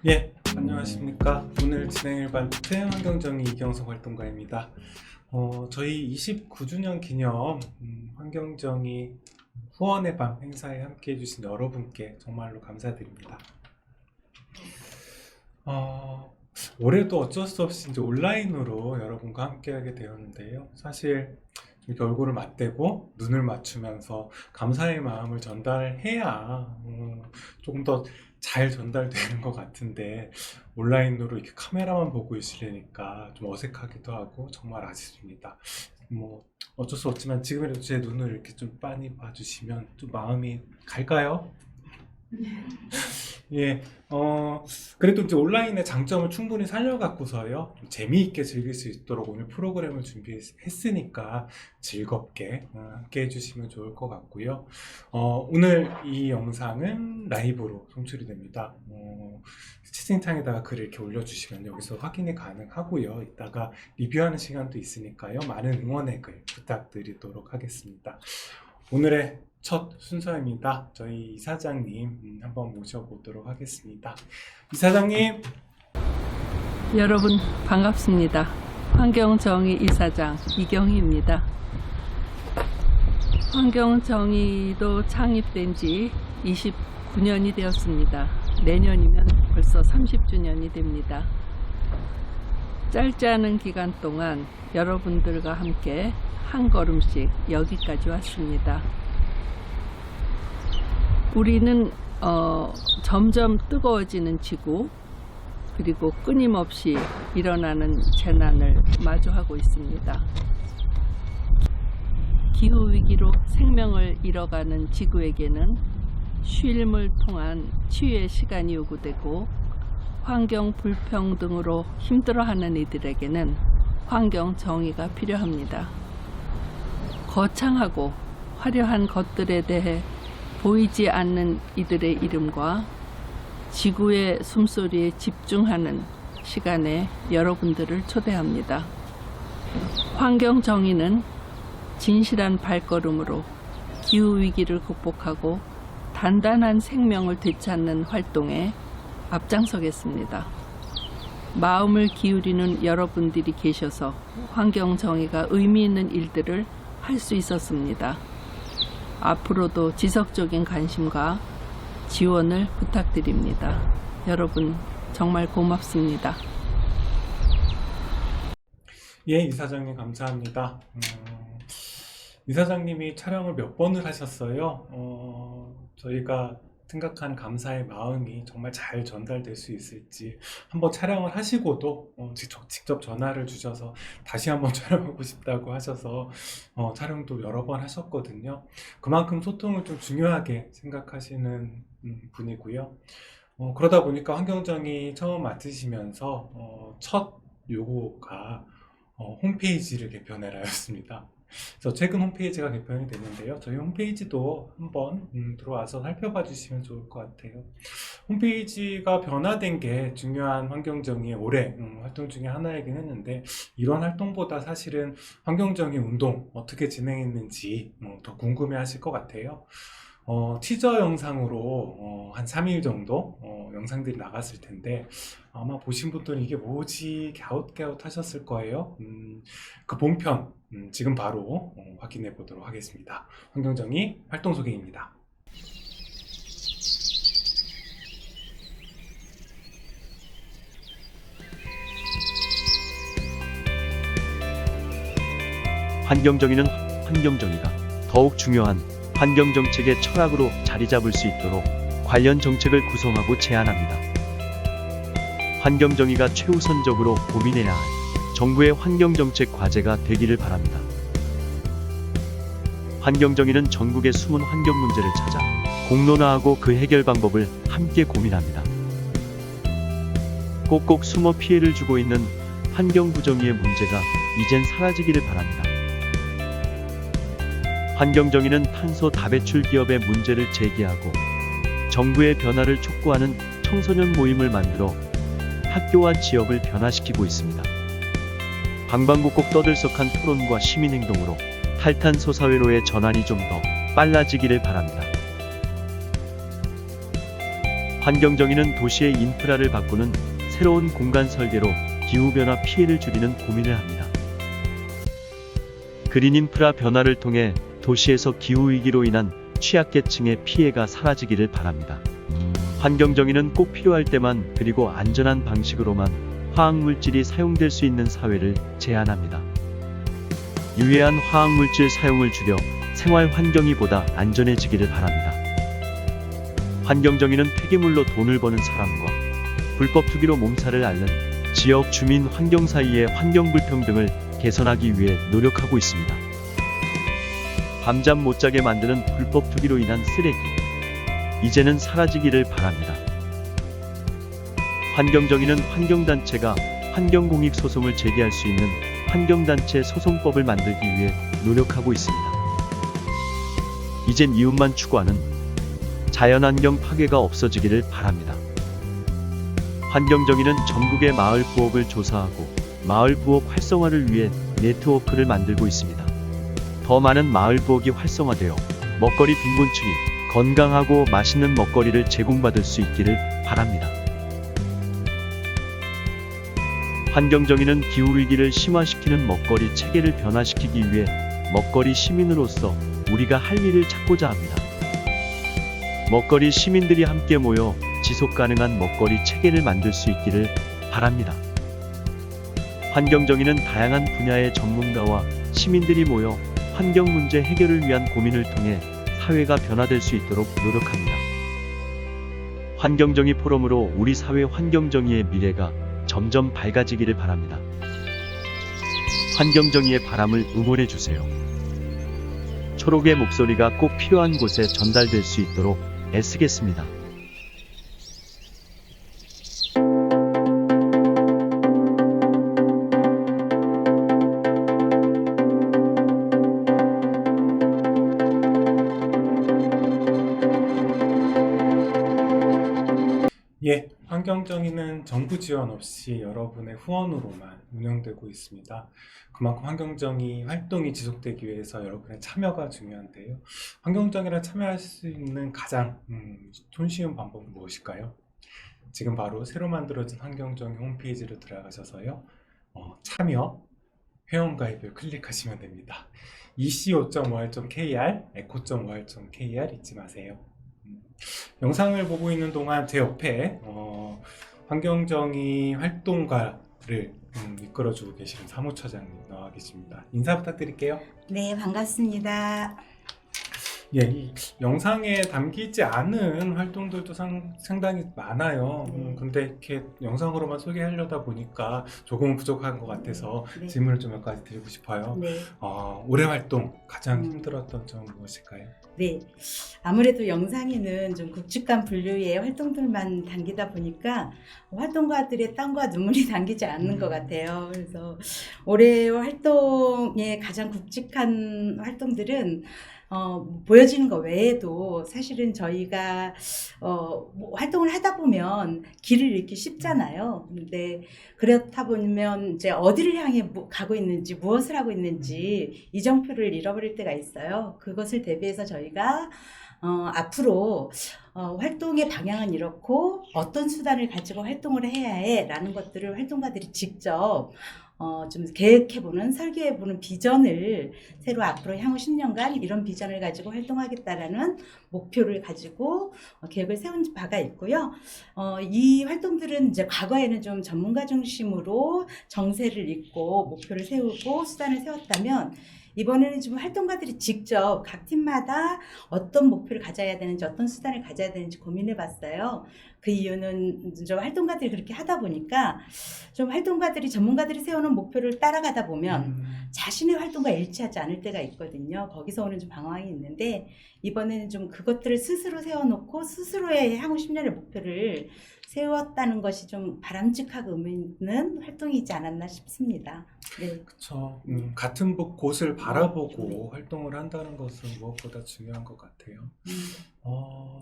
예, 안녕하십니까. 오늘 진행을 맡은 환경정의 이경석 활동가입니다. 저희 29주년 기념 환경정의 후원의 밤 행사에 함께 해주신 여러분께 정말로 감사드립니다. 올해도 어쩔 수 없이 이제 온라인으로 여러분과 함께 하게 되었는데요. 사실 이렇게 얼굴을 맞대고 눈을 맞추면서 감사의 마음을 전달해야 조금 더 잘 전달되는 것 같은데, 온라인으로 이렇게 카메라만 보고 있으려니까 좀 어색하기도 하고 정말 아쉽습니다. 뭐 어쩔 수 없지만 지금이라도 제 눈을 이렇게 좀 빤히 봐주시면 좀 마음이 갈까요? 예, 그래도 이제 온라인의 장점을 충분히 살려갖고서요, 좀 재미있게 즐길 수 있도록 오늘 프로그램을 준비했으니까 즐겁게 함께 해주시면 좋을 것 같고요. 오늘 이 영상은 라이브로 송출이 됩니다. 채팅창에다가 글을 이렇게 올려주시면 여기서 확인이 가능하고요. 이따가 리뷰하는 시간도 있으니까요. 많은 응원의 글 부탁드리도록 하겠습니다. 오늘의 첫 순서입니다. 저희 이사장님 한번 모셔보도록 하겠습니다. 이사장님. 여러분 반갑습니다. 환경정의 이사장 이경희입니다. 환경정의도 창립된 지 29년이 되었습니다. 내년이면 벌써 30주년이 됩니다. 짧지 않은 기간 동안 여러분들과 함께 한 걸음씩 여기까지 왔습니다. 우리는 점점 뜨거워지는 지구, 그리고 끊임없이 일어나는 재난을 마주하고 있습니다. 기후위기로 생명을 잃어가는 지구에게는 쉼을 통한 치유의 시간이 요구되고, 환경 불평등으로 힘들어하는 이들에게는 환경 정의가 필요합니다. 거창하고 화려한 것들에 대해 보이지 않는 이들의 이름과 지구의 숨소리에 집중하는 시간에 여러분들을 초대합니다. 환경 정의는 진실한 발걸음으로 기후위기를 극복하고 단단한 생명을 되찾는 활동에 앞장서겠습니다. 마음을 기울이는 여러분들이 계셔서 환경 정의가 의미 있는 일들을 할 수 있었습니다. 앞으로도 지속적인 관심과 지원을 부탁드립니다. 여러분 정말 고맙습니다. 예, 이사장님 감사합니다. 이사장님이 촬영을 몇 번을 하셨어요. 저희가 생각한 감사의 마음이 정말 잘 전달될 수 있을지, 한번 촬영을 하시고도 직접 전화를 주셔서 다시 한번 촬영하고 싶다고 하셔서 촬영도 여러 번 하셨거든요. 그만큼 소통을 좀 중요하게 생각하시는 분이고요. 그러다 보니까 환경정의 처음 맡으시면서 첫 요구가 홈페이지를 개편해라였습니다. 그래서 최근 홈페이지가 개편이 됐는데요. 저희 홈페이지도 한번 들어와서 살펴봐 주시면 좋을 것 같아요. 홈페이지가 변화된 게 중요한 환경정의의 올해 활동 중에 하나이긴 했는데, 이런 활동보다 사실은 환경정의 운동 어떻게 진행했는지 더 궁금해 하실 것 같아요. 티저 영상으로 한 3일 정도 영상들이 나갔을 텐데, 아마 보신 분들은 이게 뭐지 갸웃갸웃 하셨을 거예요. 그 본편 지금 바로 확인해 보도록 하겠습니다. 환경정의 활동 소개입니다. 환경정의는 환경정의가 더욱 중요한 환경정책의 철학으로 자리 잡을 수 있도록 관련 정책을 구성하고 제안합니다. 환경정의가 최우선적으로 고민해야 할 정부의 환경정책 과제가 되기를 바랍니다. 환경정의는 전국의 숨은 환경 문제를 찾아 공론화하고 그 해결 방법을 함께 고민합니다. 꼭꼭 숨어 피해를 주고 있는 환경 부정의의 문제가 이젠 사라지기를 바랍니다. 환경정의는 탄소 다배출 기업의 문제를 제기하고 정부의 변화를 촉구하는 청소년 모임을 만들어 학교와 지역을 변화시키고 있습니다. 방방곡곡 떠들썩한 토론과 시민행동으로 탈탄소 사회로의 전환이 좀 더 빨라지기를 바랍니다. 환경정의는 도시의 인프라를 바꾸는 새로운 공간 설계로 기후변화 피해를 줄이는 고민을 합니다. 그린 인프라 변화를 통해 도시에서 기후위기로 인한 취약계층의 피해가 사라지기를 바랍니다. 환경정의는 꼭 필요할 때만 그리고 안전한 방식으로만 화학물질이 사용될 수 있는 사회를 제안합니다. 유해한 화학물질 사용을 줄여 생활 환경이 보다 안전해지기를 바랍니다. 환경정의는 폐기물로 돈을 버는 사람과 불법 투기로 몸살을 앓는 지역 주민 환경 사이의 환경 불평등을 개선하기 위해 노력하고 있습니다. 밤잠 못 자게 만드는 불법 투기로 인한 쓰레기, 이제는 사라지기를 바랍니다. 환경정의는 환경단체가 환경공익 소송을 제기할 수 있는 환경단체 소송법을 만들기 위해 노력하고 있습니다. 이젠 이웃만 추구하는 자연환경 파괴가 없어지기를 바랍니다. 환경정의는 전국의 마을 부엌을 조사하고 마을 부엌 활성화를 위해 네트워크를 만들고 있습니다. 더 많은 마을 부엌이 활성화되어 먹거리 빈곤층이 건강하고 맛있는 먹거리를 제공받을 수 있기를 바랍니다. 환경정의는 기후위기를 심화시키는 먹거리 체계를 변화시키기 위해 먹거리 시민으로서 우리가 할 일을 찾고자 합니다. 먹거리 시민들이 함께 모여 지속가능한 먹거리 체계를 만들 수 있기를 바랍니다. 환경정의는 다양한 분야의 전문가와 시민들이 모여 환경 문제 해결을 위한 고민을 통해 사회가 변화될 수 있도록 노력합니다. 환경정의 포럼으로 우리 사회 환경정의의 미래가 점점 밝아지기를 바랍니다. 환경정의의 바람을 응원해 주세요. 초록의 목소리가 꼭 필요한 곳에 전달될 수 있도록 애쓰겠습니다. 예, 환경정의는 정부 지원 없이 여러분의 후원으로만 운영되고 있습니다. 그만큼 환경정의 활동이 지속되기 위해서 여러분의 참여가 중요한데요. 환경정의에 참여할 수 있는 가장 손쉬운 방법은 무엇일까요? 지금 바로 새로 만들어진 환경정의 홈페이지로 들어가셔서요. 참여, 회원가입을 클릭하시면 됩니다. eco.or.kr, eco.or.kr 잊지 마세요. 영상을 보고 있는 동안 제 옆에 환경정의 활동가를 이끌어주고 계시는 사무처장님 나와 계십니다. 인사 부탁드릴게요. 네, 반갑습니다. 예, 이 영상에 담기지 않은 활동들도 상당히 많아요. 근데 이렇게 영상으로만 소개하려다 보니까 조금은 부족한 것 같아서 네. 질문을 좀 몇 가지 드리고 싶어요. 네, 올해 활동 가장 힘들었던 점은 무엇일까요? 네. 아무래도 영상에는 좀 굵직한 분류의 활동들만 담기다 보니까 활동가들의 땀과 눈물이 담기지 않는 것 같아요. 그래서 올해 활동의 가장 굵직한 활동들은 보여지는 것 외에도 사실은 저희가 뭐 활동을 하다 보면 길을 잃기 쉽잖아요. 근데 그렇다 보면 이제 어디를 향해 가고 있는지 무엇을 하고 있는지 이정표를 잃어버릴 때가 있어요. 그것을 대비해서 저희가 앞으로 활동의 방향은 이렇고 어떤 수단을 가지고 활동을 해야 해 라는 것들을 활동가들이 직접 좀 계획해보는, 설계해보는 비전을 새로 앞으로 향후 10년간 이런 비전을 가지고 활동하겠다라는 목표를 가지고 계획을 세운 바가 있고요. 이 활동들은 이제 과거에는 좀 전문가 중심으로 정세를 잇고 목표를 세우고 수단을 세웠다면 이번에는 좀 활동가들이 직접 각 팀마다 어떤 목표를 가져야 되는지 어떤 수단을 가져야 되는지 고민해 봤어요. 그 이유는 좀 활동가들이 그렇게 하다 보니까 좀 활동가들이 전문가들이 세우는 목표를 따라가다 보면 자신의 활동과 일치하지 않을 때가 있거든요. 거기서 오는 좀 방황이 있는데 이번에는 좀 그것들을 스스로 세워놓고 스스로의 향후 10년의 목표를 세웠다는 것이 좀 바람직하고 의미 있는 활동이지 않았나 싶습니다. 네. 그렇죠. 같은 곳을 바라보고 활동을 한다는 것은 무엇보다 중요한 것 같아요.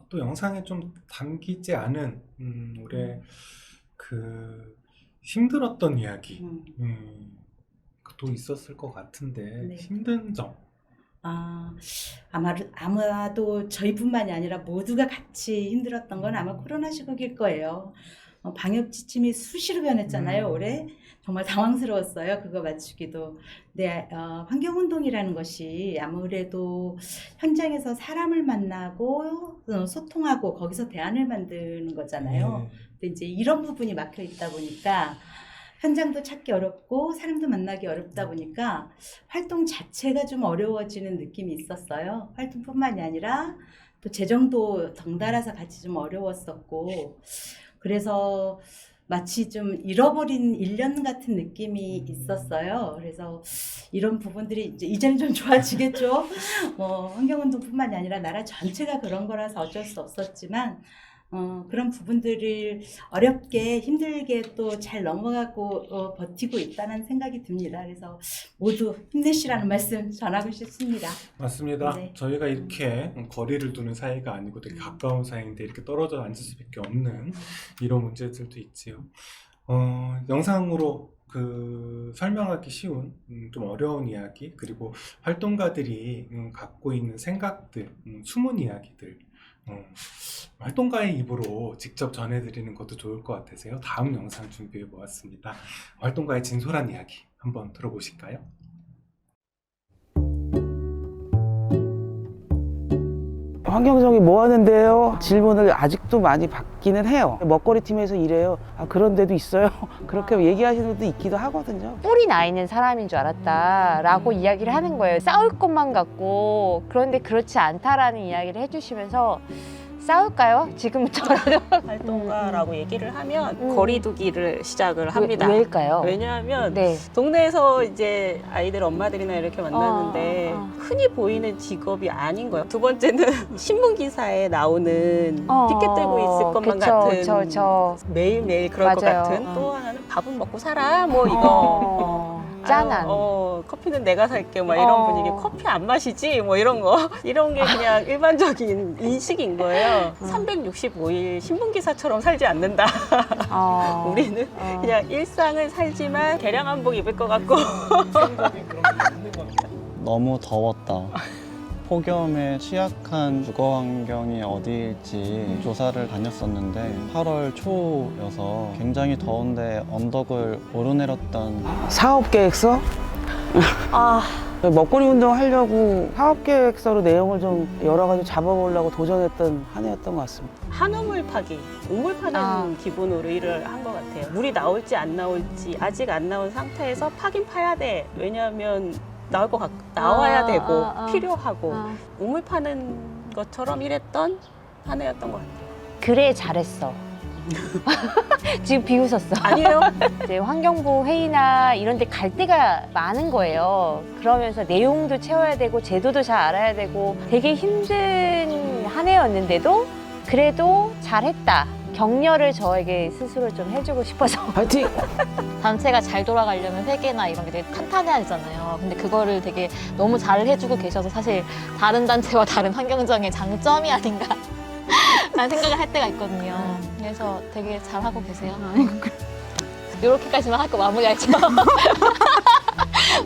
또 영상에 좀 담기지 않은 올해 그 힘들었던 이야기 또 있었을 것 같은데 네. 힘든 점 아마도 저희뿐만이 아니라 모두가 같이 힘들었던 건 아마 코로나 시국일 거예요. 방역 지침이 수시로 변했잖아요, 올해. 정말 당황스러웠어요, 그거 맞추기도. 네, 환경운동이라는 것이 아무래도 현장에서 사람을 만나고 소통하고 거기서 대안을 만드는 거잖아요. 근데 이제 이런 부분이 막혀 있다 보니까 현장도 찾기 어렵고 사람도 만나기 어렵다 보니까 활동 자체가 좀 어려워지는 느낌이 있었어요. 활동뿐만이 아니라 또 재정도 덩달아서 같이 좀 어려웠었고, 그래서 마치 좀 잃어버린 1년 같은 느낌이 있었어요. 그래서 이런 부분들이 이제는 좀 좋아지겠죠. 환경운동뿐만이 아니라 나라 전체가 그런 거라서 어쩔 수 없었지만 그런 부분들을 어렵게 힘들게 또 잘 넘어가고 버티고 있다는 생각이 듭니다. 그래서 모두 힘내시라는 말씀 전하고 싶습니다. 맞습니다. 네. 저희가 이렇게 거리를 두는 사이가 아니고 되게 가까운 사이인데 이렇게 떨어져 앉을 수밖에 없는 이런 문제들도 있지요. 영상으로 설명하기 쉬운 좀 어려운 이야기, 그리고 활동가들이 갖고 있는 생각들, 숨은 이야기들, 활동가의 입으로 직접 전해드리는 것도 좋을 것 같아서요. 다음 영상 준비해 보았습니다. 활동가의 진솔한 이야기 한번 들어보실까요? 환경정이 뭐 하는데요? 질문을 아직도 많이 받기는 해요. 먹거리 팀에서 일해요. 그런 데도 있어요. 그렇게 얘기하시는 분도 있기도 하거든요. 뿔이 나 있는 사람인 줄 알았다라고 이야기를 하는 거예요. 싸울 것만 같고, 그런데 그렇지 않다라는 이야기를 해주시면서 싸울까요? 지금부터라도? 활동가라고 얘기를 하면 거리두기를 시작을 합니다. 왜일까요? 왜냐하면 네. 동네에서 이제 아이들 엄마들이나 이렇게 만나는데 흔히 보이는 직업이 아닌 거예요. 두 번째는 신문 기사에 나오는 피켓 들고 있을 것만 같은 매일매일 그럴 것 맞아요. 같은, 또 하나는 밥은 먹고 살아 뭐 이거 짠한. 커피는 내가 살게 막 이런 분위기. 커피 안 마시지 뭐 이런 거. 이런 게 그냥 일반적인 인식인 거예요. 365일 신문 기사처럼 살지 않는다. 우리는 그냥 일상을 살지만 개량 한복 입을 것 같고. 너무 더웠다. 폭염에 취약한 주거 환경이 어디일지 조사를 다녔었는데 8월 초여서 굉장히 더운데 언덕을 오르내렸던 사업계획서? 먹거리 운동 하려고 사업계획서로 내용을 좀 여러 가지 잡아보려고 도전했던 한 해였던 것 같습니다. 한우물 파기, 우물 파는 기분으로 일을 한 것 같아요. 물이 나올지 안 나올지 아직 안 나온 상태에서 파긴 파야 돼. 왜냐하면 나와야 되고 필요하고 우물 파는 것처럼 일했던 한 해였던 것 같아요. 그래 잘했어. 지금 비웃었어. 아니에요. 이제 환경부 회의나 이런 데 갈 때가 많은 거예요. 그러면서 내용도 채워야 되고 제도도 잘 알아야 되고 되게 힘든 한 해였는데도 그래도 잘했다. 격려를 저에게 스스로 좀 해주고 싶어서. 파이팅! 단체가 잘 돌아가려면 회계나 이런 게 되게 탄탄해야 되잖아요. 근데 그거를 되게 너무 잘 해주고 계셔서 사실 다른 단체와 다른 환경정의 장점이 아닌가 라는 생각을 할 때가 있거든요. 그래서 되게 잘하고 계세요. 이렇게까지만 하고 마무리할게요.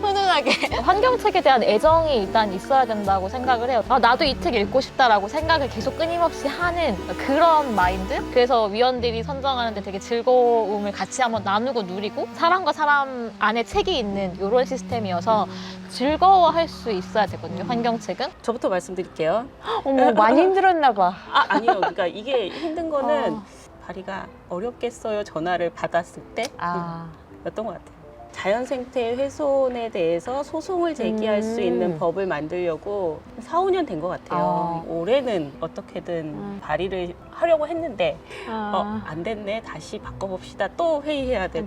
훈훈하게. 환경책에 대한 애정이 일단 있어야 된다고 생각을 해요. 나도 이 책 읽고 싶다라고 생각을 계속 끊임없이 하는 그런 마인드? 그래서 위원들이 선정하는데 되게 즐거움을 같이 한번 나누고 누리고 사람과 사람 안에 책이 있는 이런 시스템이어서 즐거워할 수 있어야 되거든요, 환경책은. 저부터 말씀드릴게요. 어머, 많이 힘들었나 봐. 아니요. 그러니까 이게 힘든 거는 바리가 어렵겠어요 전화를 받았을 때 였던 것 같아요. 자연생태 훼손에 대해서 소송을 제기할 수 있는 법을 만들려고 4, 5년 된 것 같아요. 올해는 어떻게든 발의를 하려고 했는데 안 됐네. 다시 바꿔봅시다. 또 회의해야 되고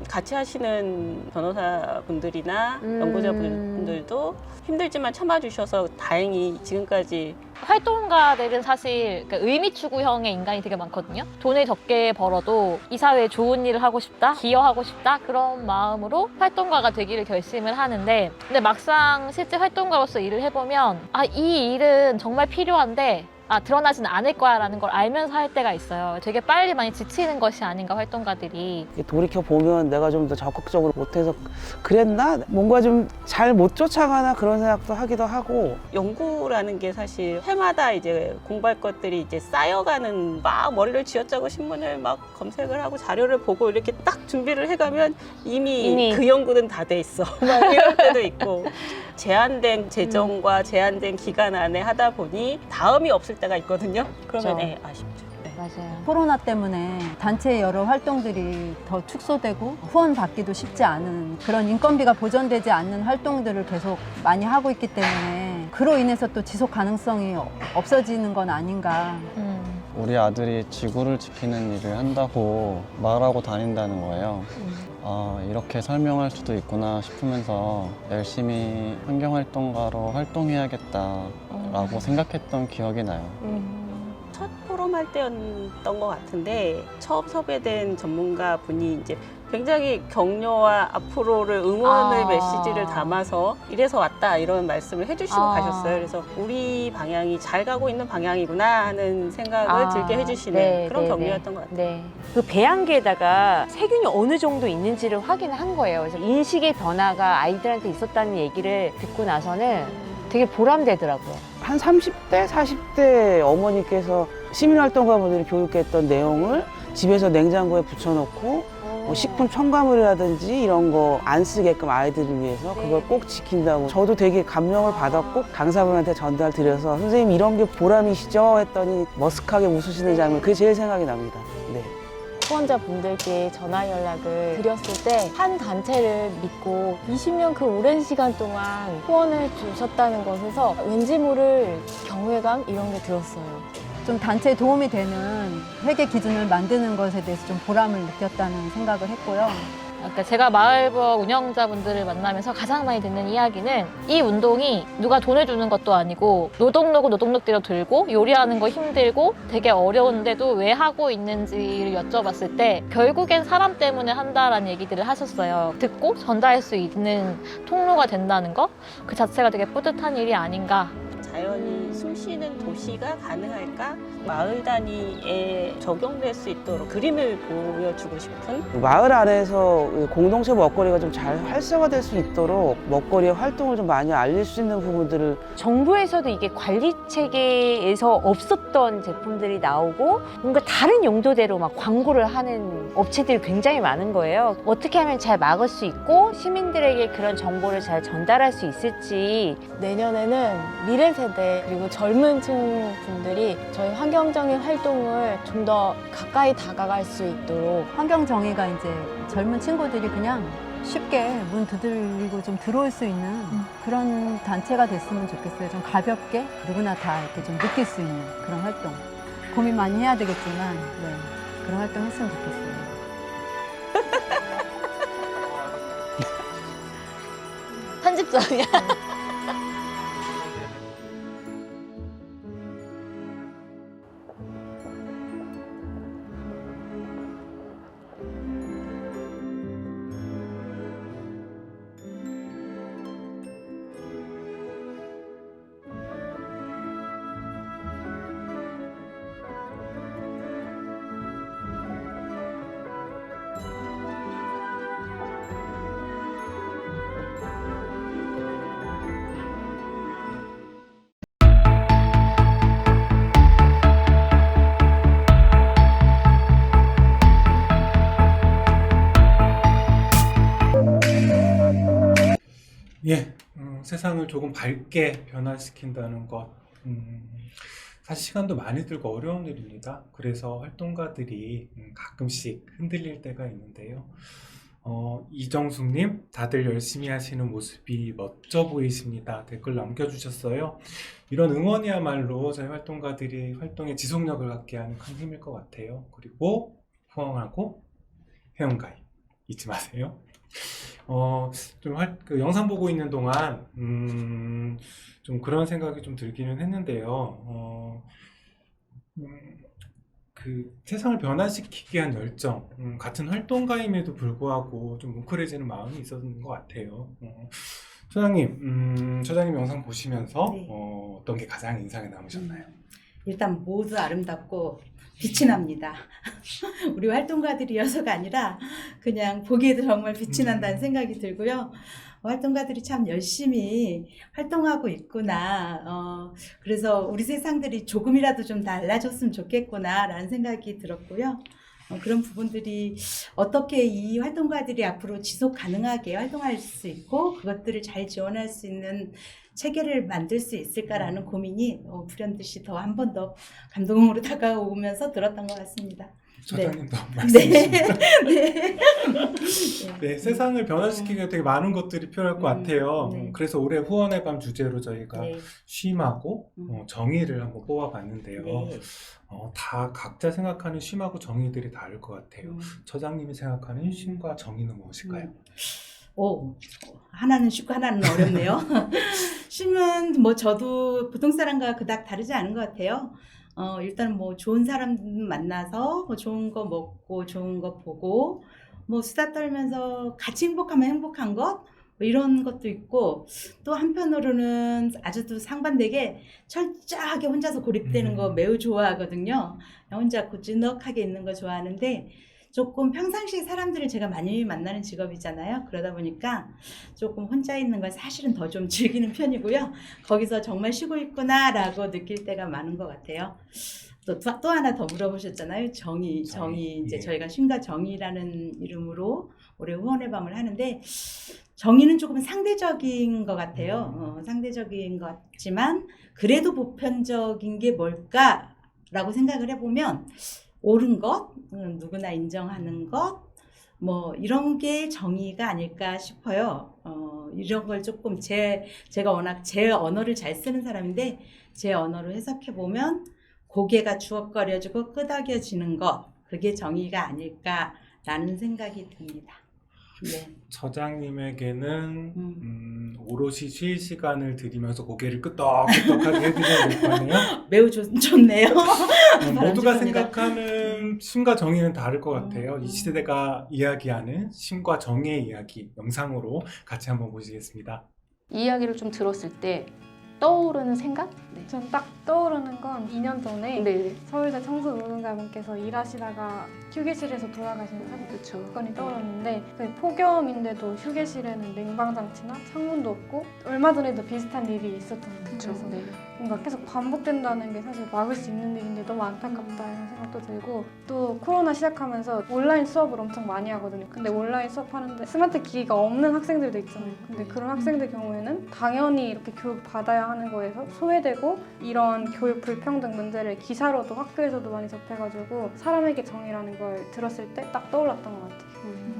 같이 하시는 변호사분들이나 연구자분들도 힘들지만 참아주셔서 다행히 지금까지. 활동가들은 사실 의미 추구형의 인간이 되게 많거든요. 돈을 적게 벌어도 이 사회에 좋은 일을 하고 싶다, 기여하고 싶다 그런 마음으로 활동가가 되기를 결심을 하는데, 근데 막상 실제 활동가로서 일을 해보면 이 일은 정말 필요한데 드러나진 않을 거야라는 걸 알면서 할 때가 있어요. 되게 빨리 많이 지치는 것이 아닌가 활동가들이. 돌이켜 보면 내가 좀 더 적극적으로 못해서 그랬나? 뭔가 좀 잘 못 쫓아가나 그런 생각도 하기도 하고. 연구라는 게 사실 해마다 이제 공부할 것들이 이제 쌓여가는, 막 머리를 쥐어짜고 신문을 막 검색을 하고 자료를 보고 이렇게 딱 준비를 해가면 이미 그 연구는 다 돼 있어. 막 이럴 때도 있고. 제한된 재정과 제한된 기간 안에 하다 보니 다음이 없을 때가 있거든요. 그러면 그렇죠. 아쉽죠. 네. 맞아요. 코로나 때문에 단체의 여러 활동들이 더 축소되고 후원 받기도 쉽지 않은 그런 인건비가 보전되지 않는 활동들을 계속 많이 하고 있기 때문에 그로 인해서 또 지속 가능성이 없어지는 건 아닌가. 우리 아들이 지구를 지키는 일을 한다고 말하고 다닌다는 거예요. 아, 이렇게 설명할 수도 있구나 싶으면서 열심히 환경활동가로 활동해야겠다라고 생각했던 기억이 나요. 첫 포럼 할 때였던 것 같은데 처음 섭외된 전문가 분이 이제 굉장히 격려와 앞으로를 응원의 메시지를 담아서 이래서 왔다 이런 말씀을 해주시고 가셨어요. 그래서 우리 방향이 잘 가고 있는 방향이구나 하는 생각을 들게 해주시는 그런 격려였던 것 같아요. 네. 그 배양계에다가 세균이 어느 정도 있는지를 확인한 거예요. 그래서 인식의 변화가 아이들한테 있었다는 얘기를 듣고 나서는 되게 보람되더라고요. 한 30대, 40대 어머니께서 시민활동가분들이 교육했던 내용을 집에서 냉장고에 붙여놓고 뭐 식품 첨가물이라든지 이런 거 안 쓰게끔 아이들을 위해서 그걸 꼭 지킨다고 저도 되게 감명을 받았고 강사분한테 전달 드려서 선생님 이런 게 보람이시죠? 했더니 머쓱하게 웃으시는 장면 그게 제일 생각이 납니다. 네. 후원자분들께 전화 연락을 드렸을 때 한 단체를 믿고 20년 그 오랜 시간 동안 후원을 주셨다는 것에서 왠지 모를 경외감 이런 게 들었어요. 좀 단체에 도움이 되는 회계 기준을 만드는 것에 대해서 좀 보람을 느꼈다는 생각을 했고요. 그러니까 제가 마을부엌 운영자분들을 만나면서 가장 많이 듣는 이야기는 이 운동이 누가 돈을 주는 것도 아니고 노동력으로 들고 요리하는 거 힘들고 되게 어려운데도 왜 하고 있는지를 여쭤봤을 때 결국엔 사람 때문에 한다라는 얘기들을 하셨어요. 듣고 전달할 수 있는 통로가 된다는 거 그 자체가 되게 뿌듯한 일이 아닌가. 자연이 숨쉬는 도시가 가능할까? 마을 단위에 적용될 수 있도록 그림을 보여주고 싶은 마을 안에서 공동체 먹거리가 좀 잘 활성화될 수 있도록 먹거리의 활동을 좀 많이 알릴 수 있는 부분들을 정부에서도 이게 관리 체계에서 없었던 제품들이 나오고 뭔가 다른 용도대로 막 광고를 하는 업체들이 굉장히 많은 거예요. 어떻게 하면 잘 막을 수 있고 시민들에게 그런 정보를 잘 전달할 수 있을지. 내년에는 미래 세대 그리고 젊은 층 분들이 저희 환경정의 활동을 좀 더 가까이 다가갈 수 있도록 환경 정의가 이제 젊은 친구들이 그냥 쉽게 문 두들리고 좀 들어올 수 있는 그런 단체가 됐으면 좋겠어요. 좀 가볍게 누구나 다 이렇게 좀 느낄 수 있는 그런 활동. 고민 많이 해야 되겠지만 네, 그런 활동 했으면 좋겠어요. 편집점이야. 예, 세상을 조금 밝게 변화시킨다는 것, 사실 시간도 많이 들고 어려운 일입니다. 그래서 활동가들이 가끔씩 흔들릴 때가 있는데요. 이정숙님, 다들 열심히 하시는 모습이 멋져 보이십니다. 댓글 남겨주셨어요. 이런 응원이야말로 저희 활동가들이 활동에 지속력을 갖게 하는 큰 힘일 것 같아요. 그리고 후원하고 회원가입 잊지 마세요. 그 영상 보고 있는 동안 좀 그런 생각이 좀 들기는 했는데요. 그 세상을 변화시키기 위한 열정, 같은 활동가임에도 불구하고 좀 뭉클해지는 마음이 있었던 것 같아요. 처장님 영상 보시면서 네. 어떤 게 가장 인상에 남으셨나요? 일단 모두 아름답고 빛이 납니다. 우리 활동가들이어서가 아니라 그냥 보기에도 정말 빛이 난다는 생각이 들고요. 활동가들이 참 열심히 활동하고 있구나. 그래서 우리 세상들이 조금이라도 좀 달라졌으면 좋겠구나라는 생각이 들었고요. 그런 부분들이 어떻게 이 활동가들이 앞으로 지속 가능하게 활동할 수 있고 그것들을 잘 지원할 수 있는 체계를 만들 수 있을까라는 고민이 불현듯이 더 한 번 더 감동으로 다가오면서 들었던 것 같습니다. 소장님도 말씀 주십니다. 네. 네, 세상을 변화시키기 위해 되게 많은 것들이 필요할 것 같아요. 네. 그래서 올해 후원의 밤 주제로 저희가 네. 쉼하고 정의를 한번 뽑아봤는데요. 네. 다 각자 생각하는 쉼하고 정의들이 다를 것 같아요. 처장님이 생각하는 쉼과 정의는 무엇일까요? 하나는 쉽고 하나는 어렵네요. 쉼은 뭐 저도 보통 사람과 그닥 다르지 않은 것 같아요. 일단 뭐 좋은 사람 만나서 뭐 좋은 거 먹고 좋은 거 보고 뭐 수다 떨면서 같이 행복하면 행복한 것 뭐 이런 것도 있고 또 한편으로는 아주 또 상반되게 철저하게 혼자서 고립되는 거 매우 좋아하거든요. 혼자 고즈넉하게 있는 거 좋아하는데 조금 평상시에 사람들을 제가 많이 만나는 직업이잖아요. 그러다 보니까 조금 혼자 있는 걸 사실은 더 좀 즐기는 편이고요. 거기서 정말 쉬고 있구나라고 느낄 때가 많은 것 같아요. 또 하나 더 물어보셨잖아요. 정의 이제 예. 저희가 쉼과 정의라는 이름으로 올해 후원의 밤을 하는데 정의는 조금 상대적인 것 같아요. 상대적인 것 같지만 그래도 보편적인 게 뭘까라고 생각을 해보면 옳은 것, 누구나 인정하는 것, 뭐 이런 게 정의가 아닐까 싶어요. 이런 걸 조금 제가 워낙 제 언어를 잘 쓰는 사람인데 제 언어로 해석해 보면 고개가 주걱거려지고 끄덕여지는 것, 그게 정의가 아닐까라는 생각이 듭니다. 네. 처장님에게는 오롯이 쉴 시간을 드리면서 고개를 끄덕끄덕하게 해드려야 될 거 아니에요? 매우 좋네요. 모두가 바람직합니다. 생각하는 쉼과 정의는 다를 것 같아요. 이 시대가 이야기하는 쉼과 정의의 이야기 영상으로 같이 한번 보시겠습니다. 이 이야기를 좀 들었을 때 떠오르는 생각? 네. 전 딱 떠오르는 건 2년 전에 네. 서울대 청소노동자분께서 일하시다가 휴게실에서 돌아가신 그쵸. 사건이 떠올랐는데 폭염인데도 휴게실에는 냉방장치나 창문도 없고 얼마 전에도 비슷한 일이 있었던 거예요. 그쵸. 그래서 네. 뭔가 계속 반복된다는 게 사실 막을 수 있는 일인데 너무 안타깝다 이런 생각도 들고 또 코로나 시작하면서 온라인 수업을 엄청 많이 하거든요. 근데 온라인 수업하는데 스마트 기기가 없는 학생들도 있잖아요. 근데 그런 학생들 경우에는 당연히 이렇게 교육 받아야 하는 거에서 소외되고 이런 교육 불평등 문제를 기사로도 학교에서도 많이 접해가지고 사람에게 정의라는 걸 들었을 때 딱 떠올랐던 것 같아요.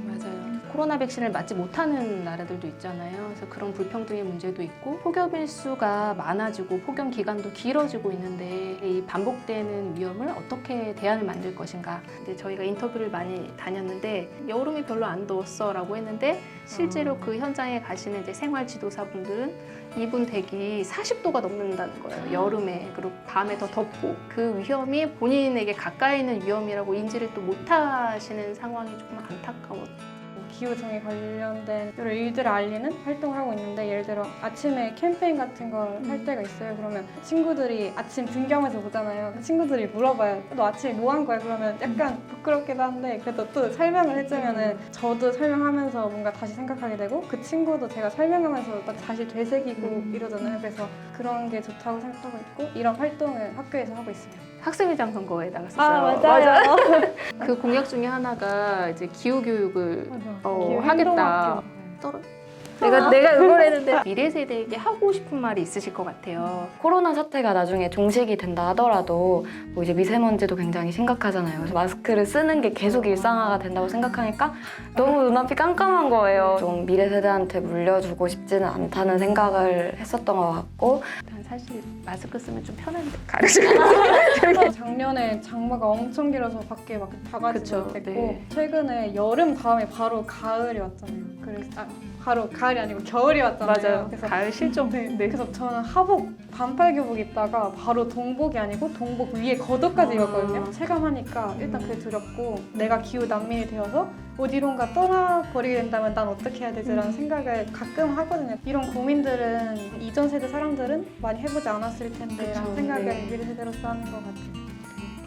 맞아요. 코로나 백신을 맞지 못하는 나라들도 있잖아요. 그래서 그런 불평등의 문제도 있고 폭염 일수가 많아지고 폭염 기간도 길어지고 있는데 이 반복되는 위험을 어떻게 대안을 만들 것인가. 근데 저희가 인터뷰를 많이 다녔는데 여름이 별로 안 더웠어라고 했는데 실제로 그 현장에 가시는 이제 생활 지도사분들은 이분 댁이 40도가 넘는다는 거예요. 여름에. 그리고 밤에 더 덥고 그 위험이 본인에게 가까이 있는 위험이라고 인지를 또 못하시는 상황이 조금 안타까웠어요. 기후정의 관련된 여러 일들을 알리는 활동을 하고 있는데 예를 들어 아침에 캠페인 같은 걸 할 때가 있어요. 그러면 친구들이 아침 등교하면서 보잖아요. 친구들이 물어봐요. 너 아침에 뭐 한 거야? 그러면 약간 부끄럽기도 한데 그래도 또 설명을 해주면은 저도 설명하면서 뭔가 다시 생각하게 되고 그 친구도 제가 설명하면서 막 다시 되새기고 이러잖아요. 그래서 그런 게 좋다고 생각하고 있고 이런 활동을 학교에서 하고 있습니다. 학생회장 선거에 나갔었어요. 맞아요. 그 공약 중에 하나가 이제 기후 교육을 기후 하겠다. 행동학교. 내가 응원했는데 미래 세대에게 하고 싶은 말이 있으실 것 같아요. 코로나 사태가 나중에 종식이 된다 하더라도 뭐 이제 미세먼지도 굉장히 심각하잖아요. 그래서 마스크를 쓰는 게 계속 일상화가 된다고 생각하니까 너무 눈앞이 깜깜한 거예요. 좀 미래 세대한테 물려주고 싶지는 않다는 생각을 했었던 것 같고 난 사실 마스크 쓰면 좀 편한데 가르치고 작년에 장마가 엄청 길어서 밖에 막 나가지 그쵸, 못했고 네. 최근에 여름 다음에 바로 가을이 왔잖아요. 그래서 바로 가을이 아니고 겨울이 왔잖아요. 맞아요. 그래서 가을 실종. 네. 그래서 저는 하복 반팔 교복 입다가 바로 동복이 아니고 동복 위에 겉옷까지 입었거든요. 체감하니까 일단 그게 두렵고 내가 기후 난민이 되어서 어디론가 떠나버리게 된다면 난 어떻게 해야 되지라는 생각을 가끔 하거든요. 이런 고민들은 이전 세대 사람들은 많이 해보지 않았을 텐데 라는 생각을 미래 세대로서 하는 것 같아요.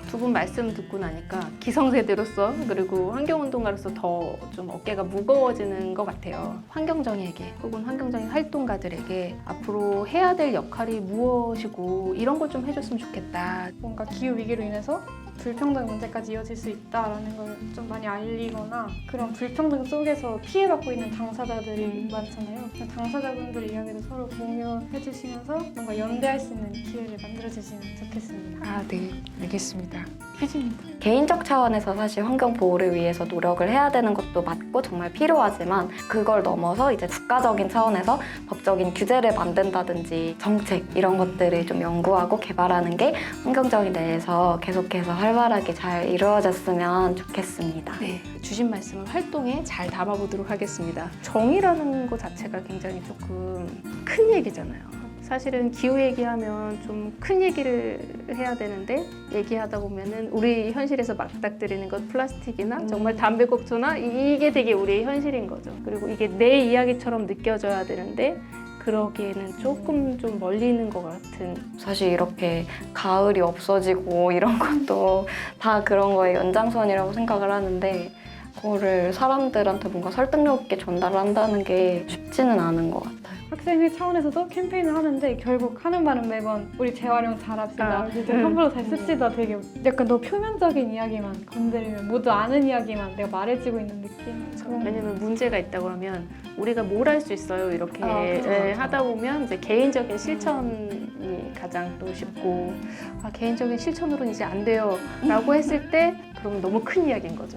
두 분 말씀 듣고 나니까 기성세대로서 그리고 환경운동가로서 더 좀 어깨가 무거워지는 것 같아요. 환경정의에게 혹은 환경정의 활동가들에게 앞으로 해야 될 역할이 무엇이고 이런 걸 좀 해줬으면 좋겠다. 뭔가 기후위기로 인해서 불평등 문제까지 이어질 수 있다라는 걸 좀 많이 알리거나 그런 불평등 속에서 피해받고 있는 당사자들이 많잖아요. 당사자분들의 이야기를 서로 공유해 주시면서 뭔가 연대할 수 있는 기회를 만들어 주시면 좋겠습니다. 아, 네, 알겠습니다. 휘진입니다. 개인적 차원에서 사실 환경 보호를 위해서 노력을 해야 되는 것도 맞고 정말 필요하지만 그걸 넘어서 이제 국가적인 차원에서 법적인 규제를 만든다든지 정책 이런 것들을 좀 연구하고 개발하는 게 환경정의 내에서 계속해서 활발하게 잘 이루어졌으면 좋겠습니다. 네, 주신 말씀을 활동에 잘 담아보도록 하겠습니다. 정의라는 것 자체가 굉장히 조금 큰 얘기잖아요. 사실은 기후 얘기하면 좀 큰 얘기를 해야 되는데 얘기하다 보면은 우리 현실에서 맞닥뜨리는 것 플라스틱이나 정말 담배꽁초나 이게 되게 우리의 현실인 거죠. 그리고 이게 내 이야기처럼 느껴져야 되는데 그러기에는 조금 좀 멀리 있는 것 같은. 사실 이렇게 가을이 없어지고 이런 것도 다 그런 거의 연장선이라고 생각을 하는데 그거를 사람들한테 뭔가 설득력 있게 전달한다는 게 쉽지는 않은 것 같아요. 학생회 차원에서도 캠페인을 하는데 결국 하는 말은 매번 우리 재활용 잘합시다. 함부로 잘 씁시다. 되게 약간 너무 표면적인 이야기만 건드리면 모두 아는 이야기만 내가 말해주고 있는 느낌. 왜냐면 문제가 있다 그러면 우리가 뭘 할 수 있어요 이렇게 하다 보면 이제 개인적인 실천이 가장 또 쉽고 개인적인 실천으로는 이제 안 돼요 라고 했을 때 그러면 너무 큰 이야기인 거죠.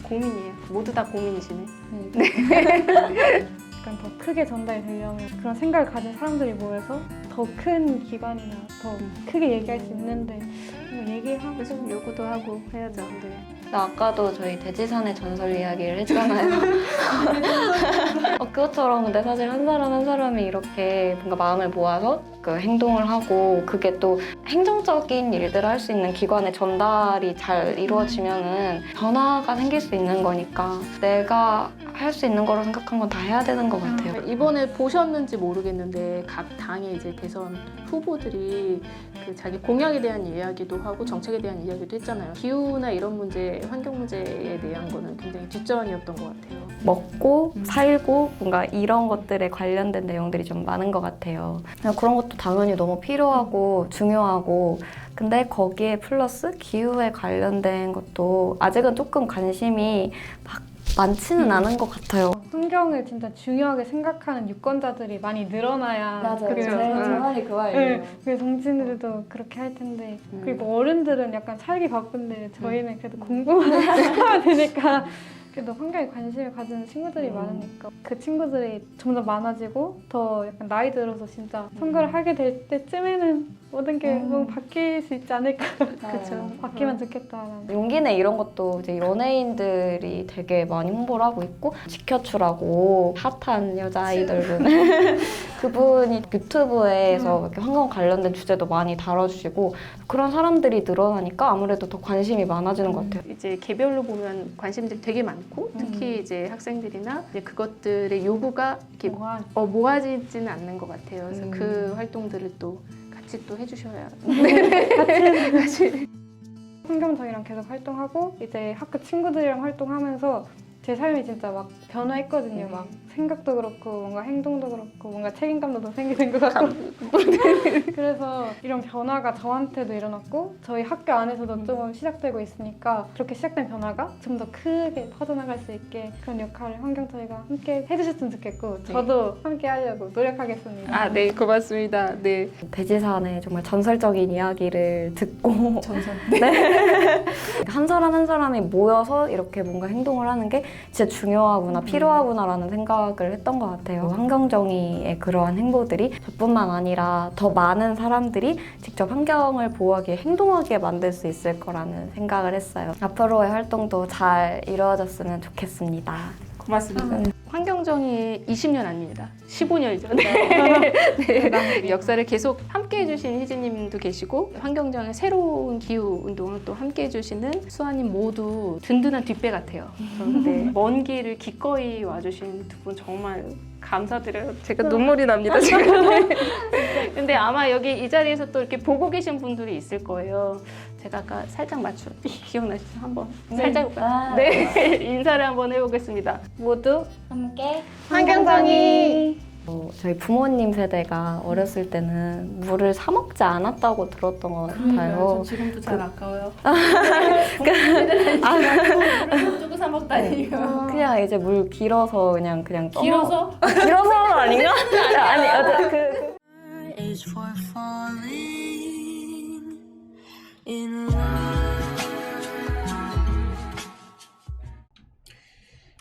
고민이에요. 모두 다 고민이시네. 네. 약간 더 크게 전달되려면 그런 생각을 가진 사람들이 모여서 더 큰 기관이나 더 크게 얘기할 수 있는데 얘기하고 좀 요구도 하고 해야죠. 네. 아까도 저희 대지산의 전설 이야기를 했잖아요. 그것처럼 근데 사실 한 사람 한 사람이 이렇게 뭔가 마음을 모아서 그 행동을 하고 그게 또 행정적인 일들을 할 수 있는 기관에 전달이 잘 이루어지면은 변화가 생길 수 있는 거니까 내가 할 수 있는 거로 생각한 건 다 해야 되는 것 같아요. 이번에 보셨는지 모르겠는데 각 당의 이제 대선 후보들이 그 자기 공약에 대한 이야기도 하고 정책에 대한 이야기도 했잖아요. 기후나 이런 문제, 환경 문제에 대한 거는 굉장히 뒷전이었던 것 같아요. 먹고 살고 뭔가 이런 것들에 관련된 내용들이 좀 많은 것 같아요. 그런 것도 당연히 너무 필요하고 중요하고 근데 거기에 플러스 기후에 관련된 것도 아직은 조금 관심이 막 많지는 않은 것 같아요. 환경을 진짜 중요하게 생각하는 유권자들이 많이 늘어나야 맞아요. 제 말이 그 말이에요. 그래서 정치인들도 그렇게 할 텐데 그리고 어른들은 약간 살기 바쁜데 저희는 그래도 공부만 되니까 그래도 환경에 관심을 가지는 친구들이 많으니까 그 친구들이 점점 많아지고 더 약간 나이 들어서 진짜 선거를 하게 될 때쯤에는 모든 게 너무 바뀔 수 있지 않을까. 그렇죠. 바뀌면 좋겠다라는. 용기 내 이런 것도 이제 연예인들이 되게 많이 홍보를 하고 있고 지켜추라고 핫한 여자 아이돌분 그분이 유튜브에서 이렇게 환경 관련된 주제도 많이 다뤄주시고 그런 사람들이 늘어나니까 아무래도 더 관심이 많아지는 것 같아요. 이제 개별로 보면 관심들이 되게 많고 특히 이제 학생들이나 이제 그것들의 요구가 이렇게 모아지지는 않는 것 같아요. 그래서 그 활동들을 또 같이 또 해주셔야 같이 환경정의랑 계속 활동하고 이제 학교 친구들이랑 활동하면서 제 삶이 진짜 막 변화했거든요. 막 생각도 그렇고 뭔가 행동도 그렇고 뭔가 책임감도 더 생기는 것 같고 그래서 이런 변화가 저한테도 일어났고 저희 학교 안에서도 좀 시작되고 있으니까 그렇게 시작된 변화가 좀 더 크게 퍼져나갈 수 있게 그런 역할을 환경정의가 함께 해주셨으면 좋겠고 저도 함께 하려고 노력하겠습니다. 아, 네, 고맙습니다. 네. 대지산의 정말 전설적인 이야기를 듣고 네. 한 사람 한 사람이 모여서 이렇게 뭔가 행동을 하는 게 진짜 중요하구나, 필요하구나라는 생각을 했던 것 같아요. 환경정의의 그러한 행보들이 저뿐만 아니라 더 많은 사람들이 직접 환경을 보호하기에 행동하게 만들 수 있을 거라는 생각을 했어요. 앞으로의 활동도 잘 이루어졌으면 좋겠습니다. 고맙습니다. 환경정의 20년 아닙니다. 15년이죠. 네. 역사를 계속 함께 해주신 희진님도 계시고 환경정의 새로운 기후운동을 또 함께 해주시는 수아님 모두 든든한 뒷배 같아요. 네. 먼 길을 기꺼이 와주신 두 분 정말 감사드려요. 제가 눈물이 납니다, 지금. 근데 아마 여기 이 자리에서 또 이렇게 보고 계신 분들이 있을 거예요. 제가 아까 살짝 기억나시죠? 한번 살짝 네. 인사를 한번 해보겠습니다. 모두 함께 환경정의. 저희 부모님 세대가 어렸을 때는 물을 사 먹지 않았다고 들었던 것 같아요. 저 지금도 잘 아까워요. 물을 주고 사 먹다니요. 그냥 이제 물 길어서 그냥 길어서? 길어서 아닌가? 아니 어쨌든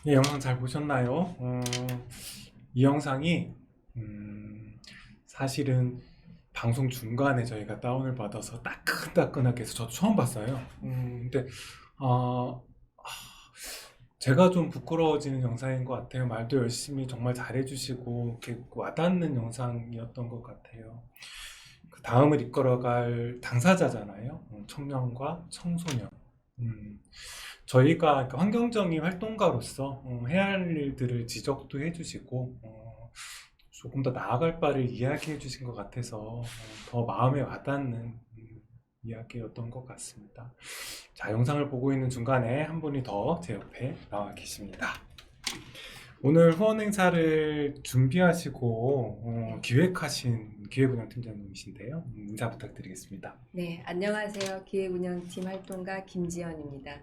이 영상 잘 보셨나요? 이 영상이 사실은 방송 중간에 저희가 다운을 받아서 따끈따끈하게 해서 저도 처음 봤어요. 근데 제가 좀 부끄러워지는 영상인 것 같아요. 말도 열심히 정말 잘해주시고 이렇게 와닿는 영상이었던 것 같아요. 그 다음을 이끌어갈 당사자잖아요. 청년과 청소년. 저희가 환경정의 활동가로서 해야 할 일들을 지적도 해주시고 조금 더 나아갈 바를 이야기해 주신 것 같아서 더 마음에 와닿는 이야기였던 것 같습니다. 자, 영상을 보고 있는 중간에 한 분이 더 제 옆에 나와 계십니다. 오늘 후원 행사를 준비하시고 기획하신 기획운영팀장님이신데요. 인사 부탁드리겠습니다. 네, 안녕하세요. 기획운영팀 활동가 김지연입니다.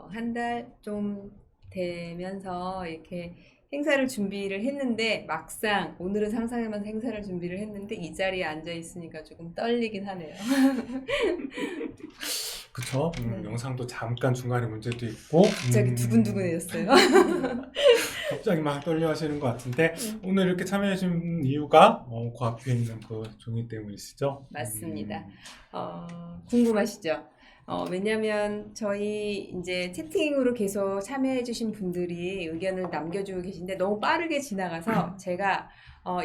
한 달 좀 되면서 이렇게 행사를 준비를 했는데 막상 오늘은 상상해만 행사를 준비를 했는데 이 자리에 앉아 있으니까 조금 떨리긴 하네요. 그쵸? 영상도 잠깐 중간에 문제도 있고 갑자기 두근두근해졌어요. 갑자기 막 떨려 하시는 것 같은데 오늘 이렇게 참여해 주신 이유가 그 앞에 있는 그 종이 때문이시죠? 맞습니다. 궁금하시죠? 왜냐면 저희 이제 채팅으로 계속 참여해주신 분들이 의견을 남겨주고 계신데 너무 빠르게 지나가서 제가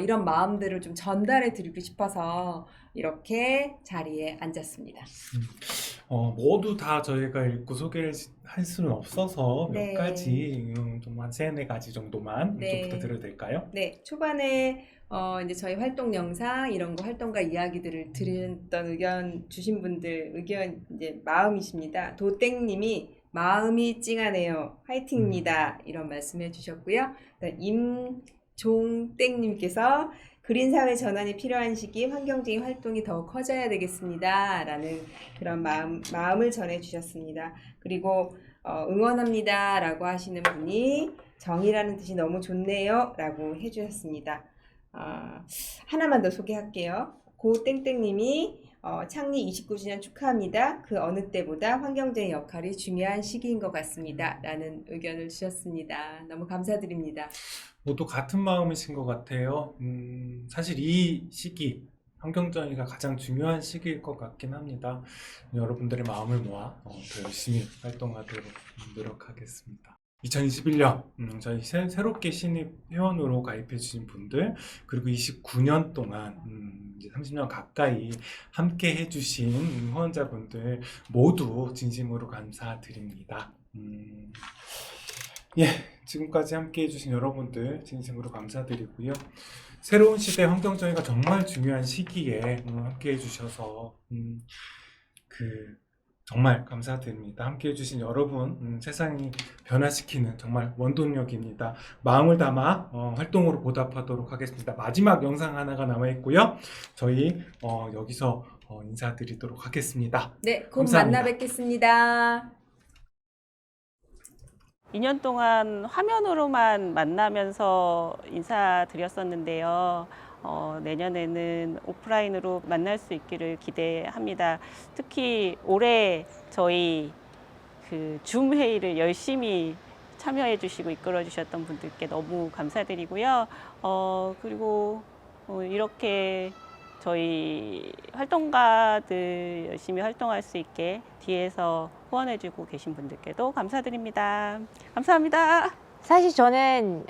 이런 마음들을 좀 전달해 드리고 싶어서 이렇게 자리에 앉았습니다. 모두 다 저희가 읽고 소개를 할 수는 없어서 몇 네. 가지, 좀 한 3-4가지 정도만 네. 좀 부탁드려도 될까요? 네, 초반에 이제 저희 활동 영상 이런 거 활동가 이야기들을 드렸던 의견 주신 분들 의견 이제 마음이십니다. 도땡님이 마음이 찡하네요. 화이팅입니다. 이런 말씀해 주셨고요. 임종땡님께서 그린사회 전환이 필요한 시기 환경적인 활동이 더욱 커져야 되겠습니다. 라는 그런 마음을 전해 주셨습니다. 그리고 응원합니다. 라고 하시는 분이 정의라는 뜻이 너무 좋네요. 라고 해주셨습니다. 하나만 더 소개할게요. 고땡땡님이 창립 29주년 축하합니다. 그 어느 때보다 환경적인 역할이 중요한 시기인 것 같습니다. 라는 의견을 주셨습니다. 너무 감사드립니다. 모두 같은 마음이신 것 같아요. 사실 이 시기 환경정의가 가장 중요한 시기일 것 같긴 합니다. 여러분들의 마음을 모아 더 열심히 활동하도록 노력하겠습니다. 2021년 저희 새롭게 신입 회원으로 가입해 주신 분들 그리고 29년 동안 이제 30년 가까이 함께 해주신 후원자분들 모두 진심으로 감사드립니다. 예, 지금까지 함께 해주신 여러분들 진심으로 감사드리고요. 새로운 시대 환경정의가 정말 중요한 시기에 함께 해주셔서 정말 감사드립니다. 함께 해주신 여러분, 세상이 변화시키는 정말 원동력입니다. 마음을 담아 활동으로 보답하도록 하겠습니다. 마지막 영상 하나가 남아있고요. 저희 여기서 인사드리도록 하겠습니다. 네, 곧 감사합니다. 만나 뵙겠습니다. 2년 동안 화면으로만 만나면서 인사드렸었는데요. 내년에는 오프라인으로 만날 수 있기를 기대합니다. 특히 올해 저희 줌 회의를 열심히 참여해 주시고 이끌어 주셨던 분들께 너무 감사드리고요. 그리고 이렇게 저희 활동가들 열심히 활동할 수 있게 뒤에서 후원해 주고 계신 분들께도 감사드립니다. 감사합니다. 사실 저는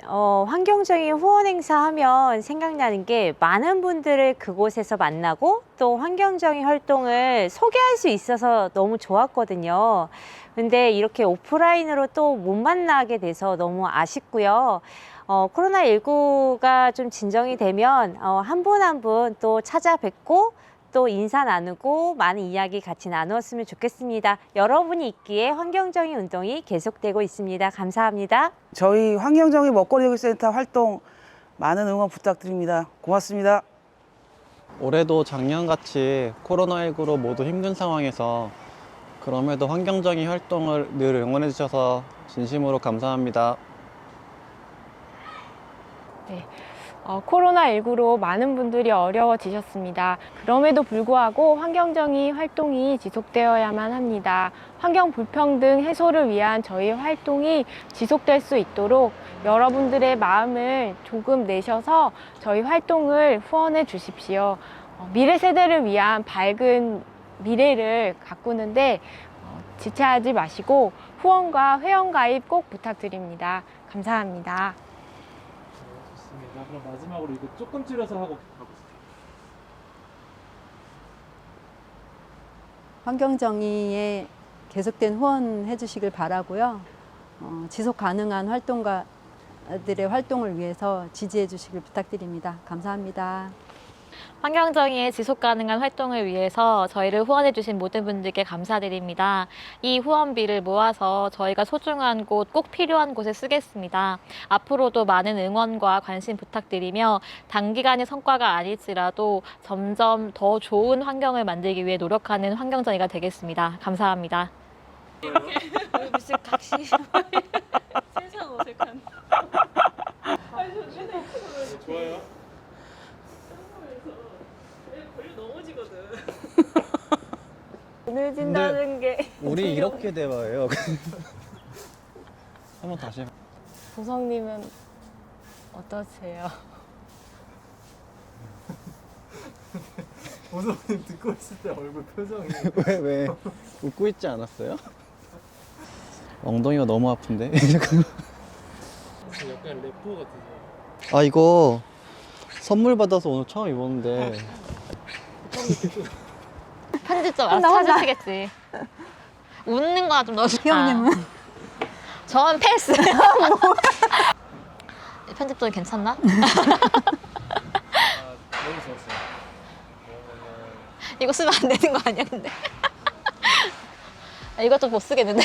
환경적인 후원 행사 하면 생각나는 게 많은 분들을 그곳에서 만나고 또 환경적인 활동을 소개할 수 있어서 너무 좋았거든요. 근데 이렇게 오프라인으로 또 못 만나게 돼서 너무 아쉽고요. 코로나19가 좀 진정이 되면 한 분 한 분 또 찾아뵙고 또 인사 나누고 많은 이야기 같이 나누었으면 좋겠습니다. 여러분이 있기에 환경정의 운동이 계속되고 있습니다. 감사합니다. 저희 환경정의 먹거리교육센터 활동 많은 응원 부탁드립니다. 고맙습니다. 올해도 작년같이 코로나19로 모두 힘든 상황에서 그럼에도 환경정의 활동을 늘 응원해 주셔서 진심으로 감사합니다. 네. 코로나19로 많은 분들이 어려워지셨습니다. 그럼에도 불구하고 환경정의 활동이 지속되어야만 합니다. 환경 불평등 해소를 위한 저희 활동이 지속될 수 있도록 여러분들의 마음을 조금 내셔서 저희 활동을 후원해 주십시오. 미래 세대를 위한 밝은 미래를 가꾸는데 지체하지 마시고 후원과 회원가입 꼭 부탁드립니다. 감사합니다. 그럼 마지막으로 이거 조금 줄여서 하고 가보세요. 환경정의에 계속된 후원해 주시길 바라고요. 지속 가능한 활동가들의 활동을 위해서 지지해 주시길 부탁드립니다. 감사합니다. 환경정의의 지속가능한 활동을 위해서 저희를 후원해주신 모든 분들께 감사드립니다. 이 후원비를 모아서 저희가 소중한 곳, 꼭 필요한 곳에 쓰겠습니다. 앞으로도 많은 응원과 관심 부탁드리며 단기간의 성과가 아닐지라도 점점 더 좋은 환경을 만들기 위해 노력하는 환경정의가 되겠습니다. 감사합니다. 무슨 각시 세상 어색한. 좋아요. 늘진다는 게 우리 이렇게 대화해요. 한번 다시 해봐. 보성님은 어떠세요? 보성님 듣고 있을 때 얼굴 표정이 왜? 웃고 있지 않았어요? 엉덩이가 너무 아픈데? 약간 래퍼 같으세요. 아 이거 선물 받아서 오늘 처음 입었는데 편집점 알아서 찾으시겠지. 웃는 거나 좀 넣어줘. 희영님은? 전 패스. 편집점이 괜찮나? 너무 좋았어요. 이거 쓰면 안 되는 거 아니야 근데? 이것도 못 쓰겠는데.